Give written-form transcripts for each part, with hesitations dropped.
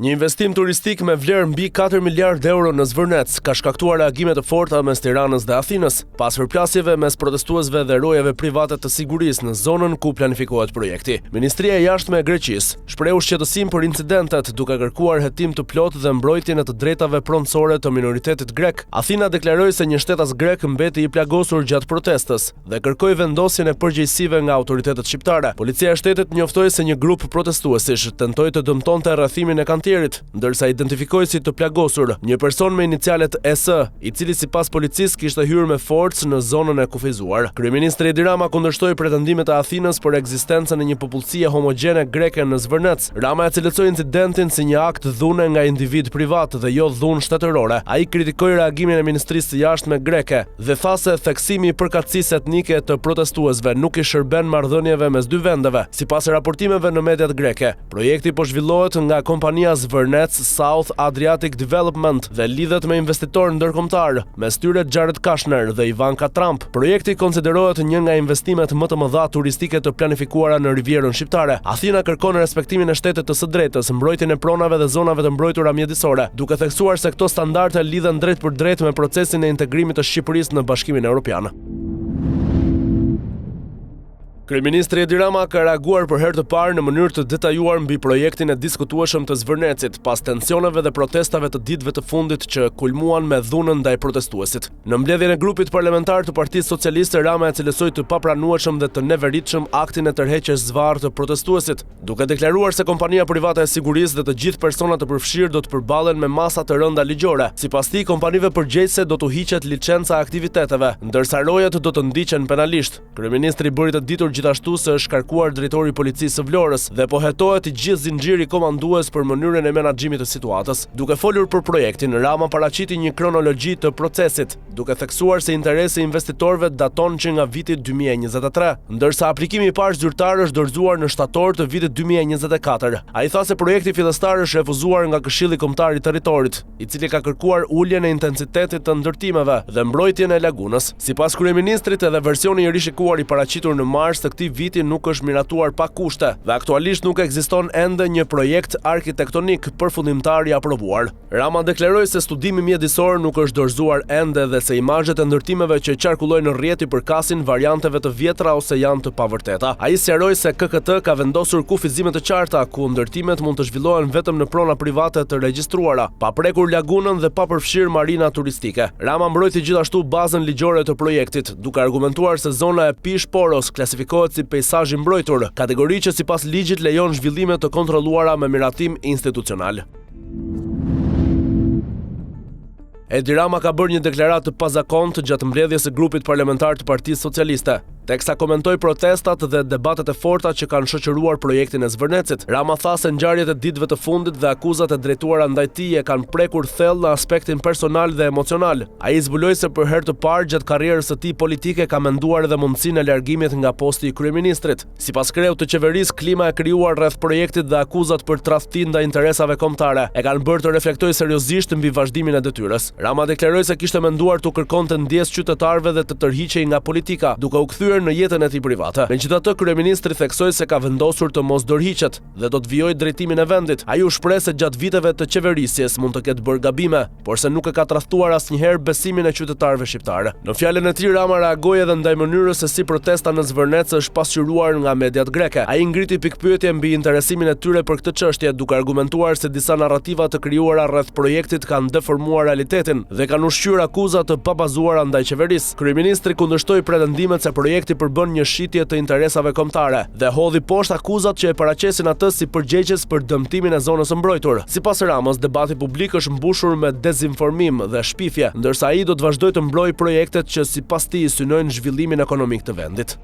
Një investim turistik me vlerë mbi 4 miliard euro në Zvërnec ka shkaktuar reagime të forta mes Tiranës dhe Athinës, pas përplasjeve mes protestuesve dhe rojeve private të sigurisë në zonën ku planifikohet projekti. Ministria e Jashtme e Greqisë shpreu shqetësim për incidentet, duke kërkuar hetim të plotë dhe mbrojtjen e të drejtave pronësore të minoritetit grek. Athina deklaroi se një shtetas grek mbeti i plagosur gjatë protestës dhe kërkoi vendosjen e përgjegjësive nga autoritetet shqiptare. Policia e shtetit njoftoi se një grup protestuesish tentoi të dëmtonte rrethimin e kantierit, ndërsa identifikoi si të plagosur një person me inicialet ES, i cili sipas policisë kishte hyrë me forcë në zonën e kufizuar. Kryeministri Edi Rama kundërshtoi pretendimet e Athinës për ekzistencën e një popullsie homogjene greke në Zvërnec. Rama e cilësoi incidentin si një akt dhune nga individ privat dhe jo dhunë shtetërore. Ai kritikoi reagimin e Ministrisë së Jashtme greke dhe tha se theksimi i përkatësisë etnike të protestuesve nuk i shërben marrëdhënieve mes dy vendeve. Sipas raportimeve në mediat greke, projekti po zhvillohet nga kompania Zvërnec South Adriatic Development dhe lidhet me investitor ndërkombëtar, mes tyre Jared Kushner dhe Ivanka Trump. Projekti konsiderohet një nga investimet më të mëdha turistike të planifikuara në Rivierën Shqiptare. Athina kërkon respektimin e shtetit të së drejtës, mbrojtjen e pronave dhe zonave të mbrojtura mjedisore, duke theksuar se këto standarde lidhen drejt për drejt me procesin e integrimit të Shqipërisë në Bashkimin Evropian. Kryeministri Edi Rama ka reaguar për herë të parë në mënyrë të detajuar mbi projektin e diskutueshëm të Zvërnecit, pas tensioneve dhe protestave të ditëve të fundit që kulmuan me dhunën ndaj protestuesit. Në mbledhjen e grupit parlamentar të Partisë Socialiste, Rama e cilësoi të papranueshëm dhe të neveritshëm aktin e tërheqjes zvarr të protestuesit, duke deklaruar se kompania private e sigurisë dhe të gjithë personat të përfshirë do të përballen me masa të rënda ligjore. Sipas tij, kompanive përgjegjëse do t'u hiqet licenca aktiviteteve, ndërsa rojat do të ndiqen penalisht. Kryeministri bëri të ditur gjithashtu se është karkuar drejtori i policisë së Vlorës dhe po hetohet i gjithë zinxhiri komandues për mënyrën e menaxhimit të situatës. Duke folur për projektin, Rama paraqiti një kronologji të procesit, duke theksuar se interesi i investitorëve daton që nga viti 2023, ndërsa aplikimi i parë zyrtar është dorëzuar në shtator të vitit 2024. Ai tha se projekti fillestar është refuzuar nga Këshilli Kombëtar i Territorit, i cili ka kërkuar uljen e intensitetit të ndërtimeve dhe mbrojtjen e lagunës. Sipas kryeministrit, edhe versioni i rishikuar i paraqitur në mars të këtij viti nuk është miratuar pa kushte dhe aktualisht nuk ekziston ende një projekt arkitektonik përfundimtar i aprovuar. Rama deklaroi se studimi mjedisor nuk është dorëzuar ende dhe se imazhet e ndërtimeve që qarkullojnë në rrjet i përkasin varianteve të vjetra ose janë të pavërteta. Ai sqaroi se KKT ka vendosur kufizime të qarta ku ndërtimet mund të zhvillohen vetëm në prona private të regjistruara, pa prekur lagunën dhe pa përfshirë marina turistike. Rama mbrojti gjithashtu bazën ligjore të projektit, duke argumentuar se zona e Pish Poros klasifikohet si peizazh i mbrojtur, kategori që sipas ligjit lejon zhvillime të kontrolluara me miratim institucional. Edi Rama ka bërë një deklaratë të pazakontë gjatë mbledhjes së grupit parlamentar të Partisë Socialiste, teksa komentoi protestat dhe debatet e forta që kanë shoqëruar projektin e Zvërnecit. Rama tha se ngjarjet e ditëve të fundit dhe akuzat e drejtuara ndaj tij e kanë prekur thellë në aspektin personal dhe emocional. Ai zbuloi se për herë të parë gjatë karrierës së tij politike ka menduar edhe mundësinë e largimit nga posti i kryeministrit. Sipas kreut të qeverisë, klima e krijuar rreth projektit dhe akuzat për tradhti ndaj interesave kombëtare e kanë bërë të reflektojë seriozisht mbi vazhdimin e detyrës. Rama deklaroi se kishte menduar të kërkonte ndjesë qytetarëve dhe të tërhiqej nga politika, duke u kthyer në jetën e tij private. Megjithatë, kryeministri theksoi se ka vendosur të mos dorëhiqet dhe do të vijojë drejtimin e vendit. Ai u shpreh se gjatë viteve të qeverisjes mund të ketë bërë gabime, por se nuk e ka tradhtuar asnjëherë besimin e qytetarëve shqiptarë. Në fjalën e tij, Rama reagoi edhe ndaj mënyrës se si protesta në Zvërnec është pasqyruar nga mediat greke. Ai ngriti pikpyetje mbi interesimin e tyre për këtë çështje, duke argumentuar se disa narrativa të krijuara rreth projektit kanë deformuar realitetin dhe kanë ushqyer akuza të pabazuara ndaj qeverisë. Kryeministri kundërshtoi pretendimet se projekti përbën një shitje të interesave kombëtare dhe hodhi poshtë akuzat që e paraqesin atë si përgjegjës për dëmtimin e zonës së mbrojtur. Sipas Ramës, debati publik është mbushur me dezinformim dhe shpifje, ndërsa ai do të vazhdojë të mbrojë projektet që sipas tij synojnë zhvillimin ekonomik të vendit.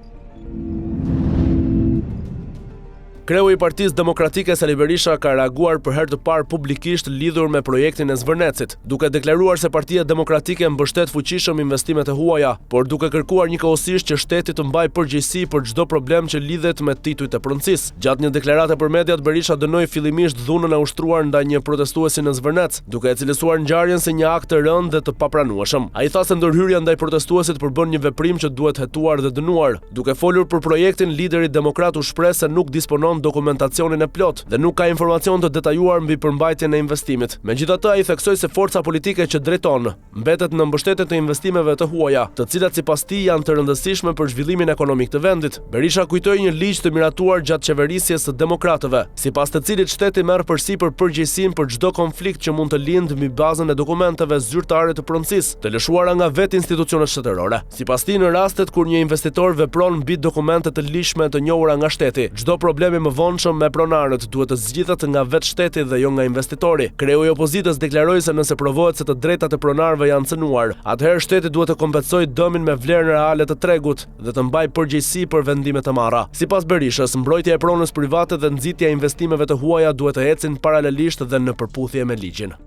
Kreu i Partisë Demokratike Sali Berisha ka reaguar për herë të parë publikisht lidhur me projektin e Zvërnecit, duke deklaruar se Partia Demokratike mbështet fuqishëm investimet e huaja, por duke kërkuar njëkohësisht që shteti të mbajë përgjegjësi për çdo problem që lidhet me titujt e pronësisë. Gjatë një deklarate për mediat, Berisha dënoi fillimisht dhunën e ushtruar ndaj një protestuesi në Zvërnec, duke e cilësuar ngjarjen si një akt të rënd dhe të papranueshëm. Ai tha se ndërhyrja ndaj protestuesit përbën një veprim që duhet hetuar dhe dënuar. Duke folur për projektin, lideri demokrat u shpreh se nuk disponon dokumentacionin e plot dhe nuk ka informacion të detajuar mbi përmbajtjen e investimit. Megjithatë, ai theksoi se forca politike që drejton mbetet në mbështetje të investimeve të huaja, të cilat sipas tij janë të rëndësishme për zhvillimin ekonomik të vendit. Berisha kujtoi një ligj të miratuar gjatë qeverisjes së demokratëve, sipas të cilit shteti merr përsipër përgjegjësinë për çdo konflikt që mund të lindë mbi bazën e dokumenteve zyrtare të pronësisë, të lëshuara nga vetë institucionet shtetërore. Sipas tij, në rastet kur një investitor vepron mbi dokumente të lishme të njohura nga shteti, çdo problem i mëvonshëm me pronarët duhet të zgjidhet nga vetë shteti dhe jo nga investitori. Kreu i opozitës deklaroi se nëse provohet se të drejtat e pronarëve janë cënuar, atëherë shteti duhet të kompensojë dëmin me vlerën reale të tregut dhe të mbajë përgjegjësi për vendimet e marra. Sipas Berishës, mbrojtja e pronës private dhe nxitja e investimeve të huaja duhet të ecin paralelisht dhe në përputhje me ligjin.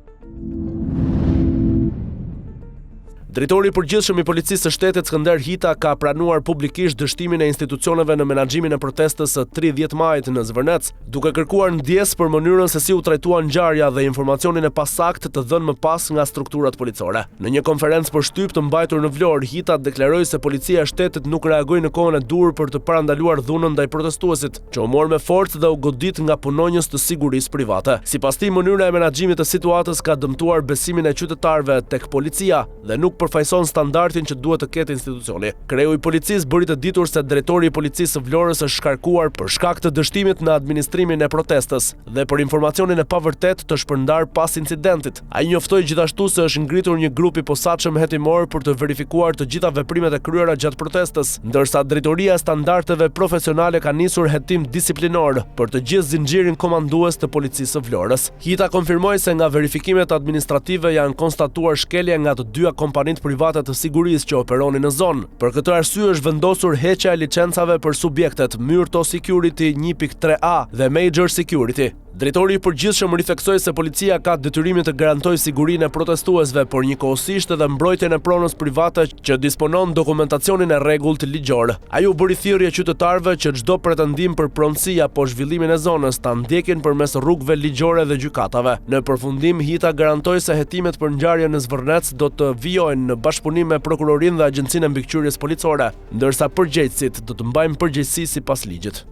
Drejtori i përgjithshëm i Policisë së Shtetit Skënder Hita ka pranuar publikisht dështimin e institucioneve në menaxhimin e protestës së 30 majit në Zvërnec, duke kërkuar ndjesë për mënyrën se si u trajtua ngjarja dhe informacionin e pasakt të dhënë më pas nga strukturat policore. Në një konferencë për shtyp të mbajtur në Vlorë, Hita deklaroi se policia e shtetit nuk reagoi në kohën e dur për të parandaluar dhunën ndaj protestuesit, që u mor me forcë dhe u godit nga punonjës të sigurisë private. Sipas tij, mënyra e menaxhimit të situatës ka dëmtuar besimin e qytetarëve tek policia dhe nuk përfaqëson standardin që duhet të ketë institucioni. Kreu i policisë bëri të ditur se drejtori i policisë së Vlorës është shkarkuar për shkak të dështimit në administrimin e protestës dhe për informacionin e pavërtet të shpërndar pas incidentit. Ai njoftoi gjithashtu se është ngritur një grup i posaçëm hetimor për të verifikuar të gjitha veprimet e kryera gjatë protestës, ndërsa drejtoria e standardeve profesionale ka nisur hetim disiplinor për të gjithë zinxhirin komandues të policisë së Vlorës. Hita konfirmoi se nga verifikimet administrative janë konstatuar shkelje nga të dyja kompanitë private të sigurisë që operonin në zonë. Për këtë arsye është vendosur heqja e licencave për subjektet Myrto Security 1.3A dhe Major Security. Drejtori i përgjithshëm ritheksoi se policia ka detyrimin të garantojë sigurinë e protestuesve, por njëkohësisht edhe mbrojtjen e pronës private që disponon dokumentacionin e rregullt ligjor. Ai u bëri thirrje qytetarëve që çdo pretendim për pronësi apo zhvillimin e zonës ta ndjekin përmes rrugëve ligjore dhe gjykatave. Në përfundim, Hita garantoi se hetimet për ngjarjen në Zvërnec do të vijojnë në bashkëpunim me prokurorinë dhe Agjencinë e Mbikëqyrjes Policore, ndërsa përgjegjësit do të mbajnë përgjegjësi sipas ligjit.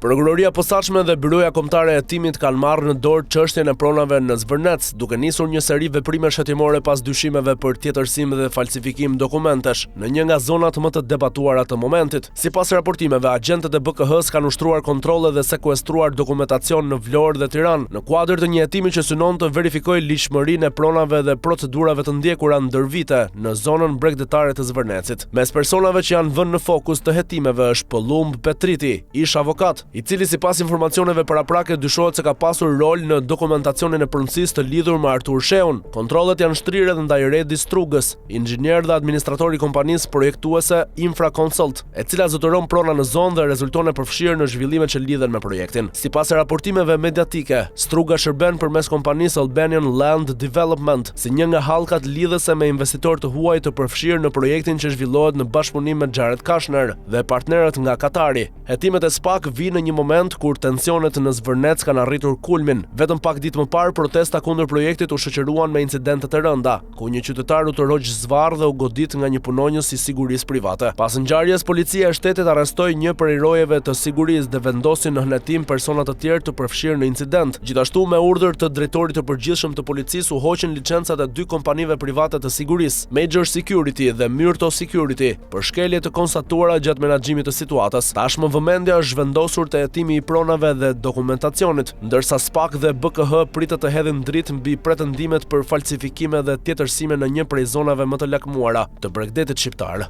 Prokuroria e posaçme dhe Byroja Kombëtare e Hetimit kanë marrë në dorë çështjen e pronave në Zvërnec, duke nisur një seri veprime shëtimore pas dyshimeve për tjetërsim dhe falsifikim dokumentesh në një nga zonat më të debatuara të momentit. Sipas raportimeve, agjentët e BKH-s kanë ushtruar kontrolle dhe sekuestruar dokumentacion në Vlorë dhe Tiranë, në kuadër të një hetimi që synon të verifikojë ligjshmërinë e pronave dhe procedurave të ndjekura ndër vite në zonën bregdetare të Zvërnecit. Mes personave që janë vënë në fokus të hetimeve është Pëllumb Petriti, ish avokat, i cili sipas informacioneve paraprake dyshohet se ka pasur rol në dokumentacionin e pronësisë të lidhur me Artur Sheun. Kontrollet janë shtrirë edhe ndaj Redi Strugës, inxhinier dhe administrator i kompanisë projektuese Infra Consult, e cila zotëron prona në zonë dhe rezulton e përfshirë në zhvillimet që lidhen me projektin. Sipas raportimeve mediatike, Struga shërben përmes kompanisë Albanian Land Development si një nga hallkat lidhëse me investitor të huaj të përfshirë në projektin që zhvillohet në bashkëpunim me Jared Kushner dhe partnerët nga Katari. Hetimet e SPAK vinë në një moment kur tensionet në Zvërnec kanë arritur kulmin. Vetëm pak ditë më parë, protesta kundër projektit u shoqëruan me incidente të rënda, ku një qytetar u tërhoq zvarr dhe u godit nga një punonjës i sigurisë private. Pas ngjarjes, policia e shtetit arrestoi një prej rojeve të sigurisë dhe vendosi në hetim persona të tjerë të përfshirë në incident. Gjithashtu, me urdhër të drejtorit të përgjithshëm të policisë, u hoqën licencat e dy kompanive private të sigurisë, Major Security dhe Myrto Security, për shkelje të konstatuara gjatë menaxhimit të situatës. Tashmë vëmendja është vendosur te hetimi i pronave dhe dokumentacionit, ndërsa SPAK dhe BKH pritet të hedhin dritë mbi pretendimet për falsifikime dhe tjetërsime në një prej zonave më të lakmuara të Bregdetit shqiptar.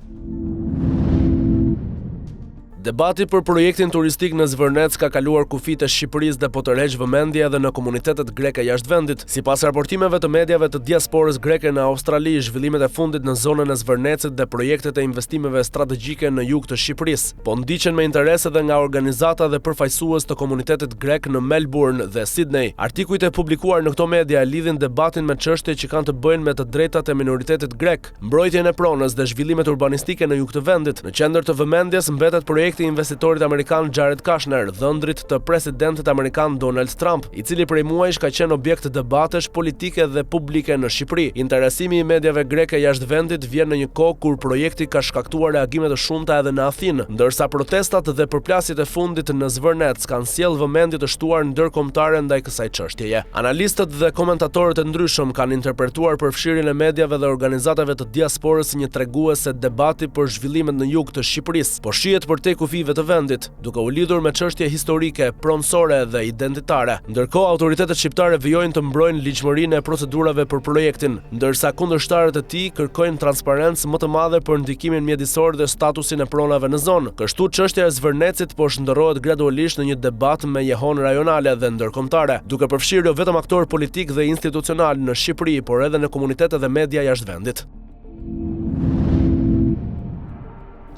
Debati për projektin turistik në Zvërnec ka kaluar kufit e Shqipërisë dhe po tërheq vëmendje edhe në komunitetet greke jashtë vendit. Sipas raportimeve të mediave të diasporës greke në Australi, zhvillimet e fundit në zonën e Zvërnecit dhe projektet e investimeve strategjike në jug të Shqipërisë po ndiqen me interes edhe nga organizata dhe përfaqësues të komunitetit grek në Melbourne dhe Sydney. Artikujt e publikuar në këto media lidhin debatin me çështje që kanë të bëjnë me të drejtat e minoritetit grek, mbrojtjen e pronës dhe zhvillimet urbanistike në jug të vendit. Në qendër të vëmendjes mbetet projekti projekti i investitorit amerikan Jared Kushner, dhëndrit të presidentit amerikan Donald Trump, i cili prej muajsh ka qenë objekt debatesh politike dhe publike në Shqipëri. Interesimi i mediave greke jashtë vendit vjen në një kohë kur projekti ka shkaktuar reagime të shumta edhe në Athinë, ndërsa protestat dhe përplasjet e fundit në Zvërnec kanë sjellë vëmendje të shtuar ndërkombëtare ndaj kësaj çështjeje. Analistët dhe komentatorët e ndryshëm kanë interpretuar përfshirjen e mediave dhe organizatave të diasporës si një treguese debati për zhvillimet në jug të Shqipërisë, po shihet përtej kufive të vendit, duke u lidhur me çështje historike, pronësore dhe identitare. Ndërkohë, autoritetet shqiptare vijojnë të mbrojnë ligjshmërinë e procedurave për projektin, ndërsa kundërshtarët e tij kërkojnë transparencë më të madhe për ndikimin mjedisor dhe statusin e pronave në zonë. Kështu çështja e Zvërnecit po shndërrohet gradualisht në një debat me jehon rajonale dhe ndërkombëtare, duke përfshirë jo vetëm aktorë politik dhe institucional në Shqipëri, por edhe në komunitetet dhe media jashtë vendit.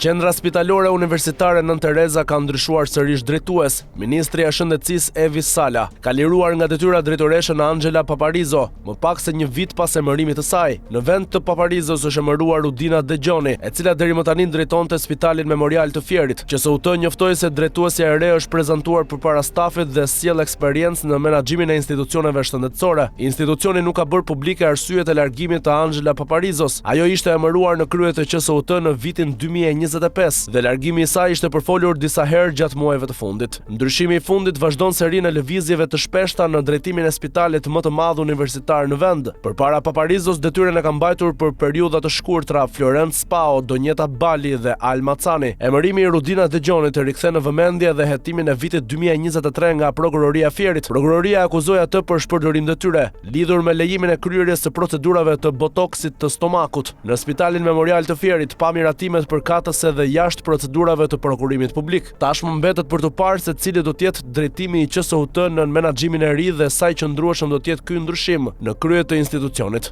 Qendra Spitalore Universitare Nën Tereza ka ndryshuar sërish drejtues. Ministri i Shëndetësisë Evi Sala ka liruar nga detyra drejtoreshën Angela Paparizo, më pak se një vit pas emërimit të saj. Në vend të Paparizos është emëruar Udina Dexhoni, e cila deri më tani drejtonte Spitalin Memorial të Fierit. QSUT njoftoi se drejtuesja e re është prezantuar përpara stafit dhe sjell eksperiencë në menaxhimin e institucioneve shëndetësore. Institucioni nuk ka bërë publike arsyet e largimit të Angela Paparizos. Ajo ishte emëruar në krye të QSUT në vitin 2025 dhe largimi i saj ishte përfolur disa herë gjatë muajve të fundit. Ndryshimi i fundit vazhdon serinë e lëvizjeve të shpeshta në drejtimin e spitalit më të madh universitar në vend. Përpara Paparizos detyrën e ka mbajtur për periudha të shkurtra Florent Spao, Donjeta Bali dhe Alma Cani. Emërimi i Rudina Dexhonit rikthen në vëmendje dhe hetimin e vitit 2023 nga prokuroria e Fierit. Prokuroria akuzoi atë për shpërdorim detyre, lidhur me lejimin e kryerjes së procedurave të botoksit të stomakut. Në Spitalin Memorial të Fierit pa miratimet përkatëse dhe jashtë procedurave të prokurimit publik. Tashmë mbetet për të parë se cili do të jetë drejtimi i QSUT në menaxhimin e ri dhe sa i qëndrueshëm do të jetë ky ndryshim në krye të institucionit.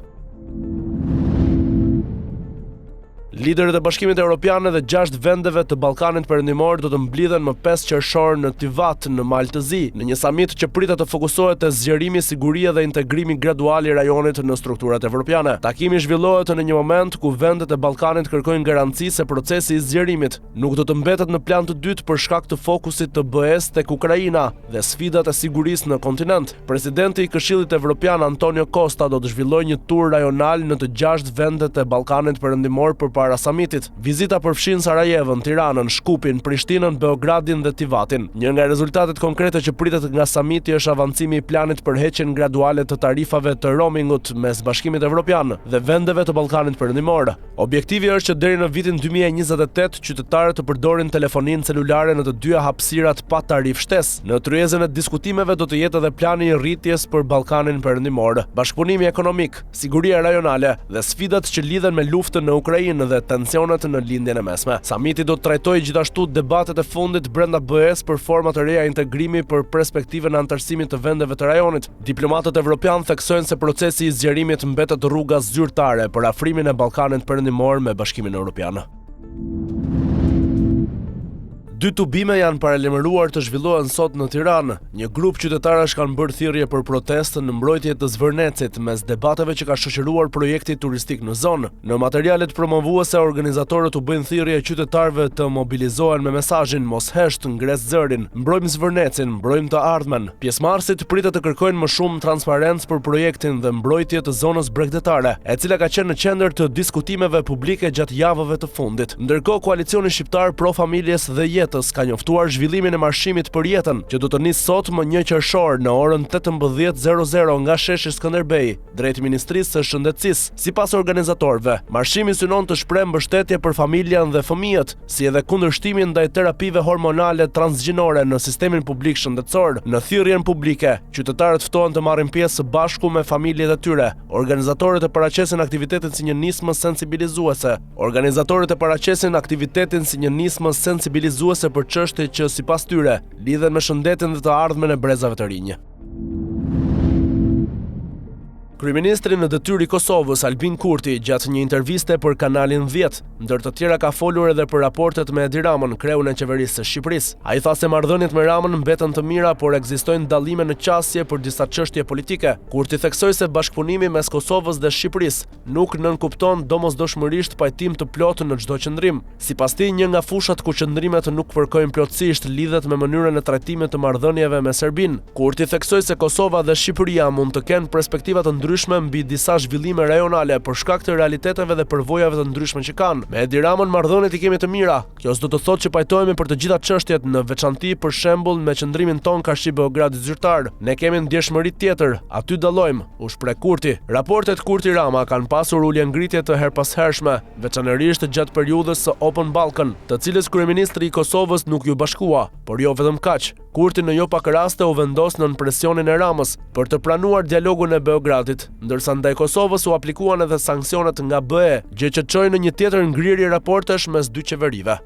Liderët e Bashkimit Evropian dhe 6 vendeve të Ballkanit Perëndimor do të mblidhen më 5 qershor në Tivat në Maltëzi, në një samit që pritet të fokusohet te zgjerimi, siguria dhe integrimi gradual i rajonit në strukturat evropiane. Takimi zhvillohet në një moment ku vendet e Ballkanit kërkojnë garanci se procesi i zgjerimit nuk do të mbetet në plan të dytë për shkak të fokusit të BE-s tek Ukraina dhe sfidat e sigurisë në kontinent. Presidenti i Këshillit Evropian Antonio Costa do të zhvillojë një tur rajonal në të 6 vendet e Ballkanit Perëndimor përpara samitit. Vizita përfshin Sarajevën, Tiranën, Shkupin, Prishtinën, Beogradin dhe Tivatin. Një nga rezultatet konkrete që pritet nga samiti është avancimi i planit për heqjen graduale të tarifave të roamingut mes Bashkimit Evropian dhe vendeve të Ballkanit Perëndimor. Objektivi është që deri në vitin 2028 qytetarët të përdorin telefoninë celulare në të dyja hapësirat pa tarifë shtesë. Në tryezën e diskutimeve do të jetë edhe plani i rritjes për Ballkanin Perëndimor, bashkëpunimi ekonomik, siguria rajonale dhe sfidat që lidhen me luftën në Ukrainë dhe tensionet në lindjen e mesme. Samiti do të trajtojë gjithashtu debatet e fundit brenda BE-s për forma të reja integrimi për perspektivën e anëtarësimit të vendeve të rajonit. Diplomatët evropian theksojnë se procesi i zgjerimit mbetet rruga zyrtare për afrimin e Ballkanit Perëndimor me Bashkimin Evropian. 2 tubime janë paralajmëruar të zhvillohen sot në Tiranë. Një grup qytetarësh kanë bërë thirrje për protestë në mbrojtje të Zvërnecit mes debateve që ka shoqëruar projekti turistik në zonë. Në materialet promovuese organizatorët u bëjnë thirrje qytetarëve të mobilizohen me mesazhin mos hesht, ngres zërin, mbrojmë Zvërnecin, mbrojmë të ardhmen. Pjesëmarrësit pritet të kërkojnë më shumë transparencë për projektin dhe mbrojtje të zonës bregdetare, e cila ka qenë në qendër të diskutimeve publike gjatë javëve të fundit. Ndërkohë, koalicioni shqiptar pro familjes dhe ka njoftuar zhvillimin e marshimit për jetën, që do të nisë sot më 1 qershor në orën 18:00 nga sheshi Skënderbej, drejt Ministrisë së Shëndetësisë. Sipas organizatorëve, marshimi synon të shprehë mbështetje për familjen dhe fëmijët, si edhe kundërshtimin ndaj terapive hormonale transgjinore në sistemin publik shëndetësor. Në thirrjen publike, qytetarët ftohen të marrin pjesë së bashku me familjet e tyre. Organizatorët e paraqesin aktivitetin si një nismë sensibilizuese. Për çështje që sipas tyre lidhen me shëndetin dhe të ardhmen e brezave të rinj. Kryeministri në detyrë i Kosovës, Albin Kurti, gjatë një interviste për kanalin 10, ndër të tjera ka folur edhe për raportet me Edi Ramën, kreun e qeverisë së Shqipërisë. Ai tha se marrëdhëniet me Ramën mbeten të mira, por ekzistojnë dallime në qasje për disa çështje politike. Kurti theksoi se bashkëpunimi mes Kosovës dhe Shqipërisë nuk nënkupton domosdoshmërisht pajtim të plotë në çdo qendrim. Sipas tij, një nga fushat ku qendrimet nuk përkojnë plotësisht lidhet me mënyrën e trajtimit të marrëdhënieve me Serbinë. Kurti theksoi se Kosova dhe Shqipëria mund të kenë perspektiva të ndryshme mbi disa zhvillime rajonale për shkak të realiteteve dhe përvojave të ndryshme që kanë. Me Edi Ramën marrëdhëniet i kemi të mira. Kjo s'do të thotë që pajtohemi për të gjitha çështjet, në veçanti për shembull me qëndrimin ton Kashqi-Beograd zyrtar. Ne kemi ndjeshmëri tjetër, aty dallojmë, u shpreh Kurti. Raportet Kurti Rama kanë pasur ulje ngritje të herpashershme, veçanërisht gjatë periudhës së Open Balkan, të cilës kryeministri i Kosovës nuk ju bashkua, por jo vetëm kaq. Kurti në jo pak raste u vendos nën presionin e Ramës për të pranuar dialogun e Beogradit, ndërsa ndaj Kosovës u aplikuan edhe sanksionet nga BE, gjë që çoi në një tjetër ngrirje raportesh mes dy qeverive.